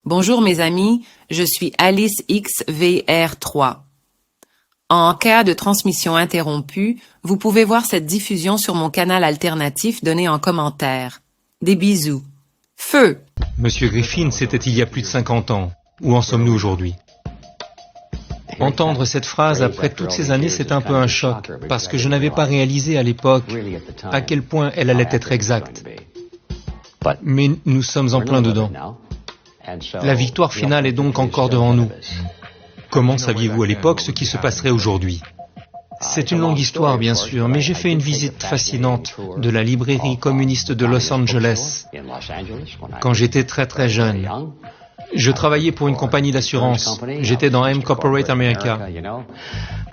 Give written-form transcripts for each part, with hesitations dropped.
Bonjour mes amis, je suis Alice XVR3. En cas de transmission interrompue, vous pouvez voir cette diffusion sur mon canal alternatif donné en commentaire. Des bisous. Feu! Monsieur Griffin, c'était il y a plus de 50 ans. Où en sommes-nous aujourd'hui? Entendre cette phrase après toutes ces années, c'est un peu un choc, parce que je n'avais pas réalisé à l'époque à quel point elle allait être exacte. Mais nous sommes en plein dedans. La victoire finale est donc encore devant nous. Comment saviez-vous à l'époque ce qui se passerait aujourd'hui? C'est une longue histoire, bien sûr, mais j'ai fait une visite fascinante de la librairie communiste de Los Angeles quand j'étais très jeune. Je travaillais pour une compagnie d'assurance. J'étais dans M Corporate America.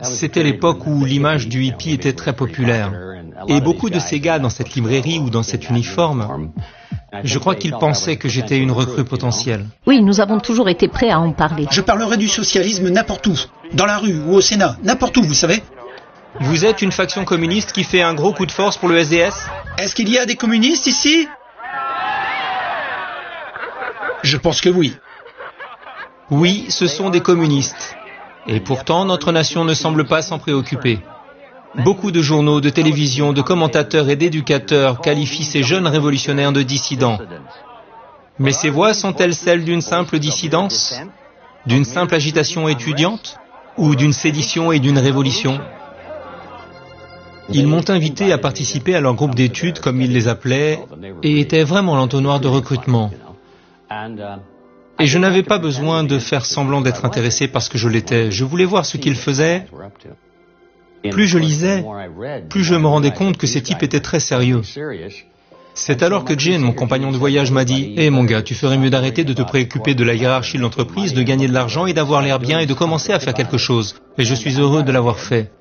C'était l'époque où l'image du hippie était très populaire. Et beaucoup de ces gars dans cette librairie ou dans cet uniforme, je crois qu'ils pensaient que j'étais une recrue potentielle. Oui, nous avons toujours été prêts à en parler. Je parlerai du socialisme n'importe où, dans la rue ou au Sénat, n'importe où, vous savez. Vous êtes une faction communiste qui fait un gros coup de force pour le SDS? Est-ce qu'il y a des communistes ici? Je pense que oui. Oui, ce sont des communistes. Et pourtant, notre nation ne semble pas s'en préoccuper. Beaucoup de journaux, de télévision, de commentateurs et d'éducateurs qualifient ces jeunes révolutionnaires de dissidents. Mais ces voix sont-elles celles d'une simple dissidence? D'une simple agitation étudiante? Ou d'une sédition et d'une révolution? Ils m'ont invité à participer à leur groupe d'études, comme ils les appelaient, et étaient vraiment l'entonnoir de recrutement. Et je n'avais pas besoin de faire semblant d'être intéressé parce que je l'étais. Je voulais voir ce qu'ils faisaient. Plus je lisais, plus je me rendais compte que ces types étaient très sérieux. C'est alors que Jane, mon compagnon de voyage, m'a dit « Hé mon gars, tu ferais mieux d'arrêter de te préoccuper de la hiérarchie de l'entreprise, de gagner de l'argent et d'avoir l'air bien et de commencer à faire quelque chose. » Et je suis heureux de l'avoir fait.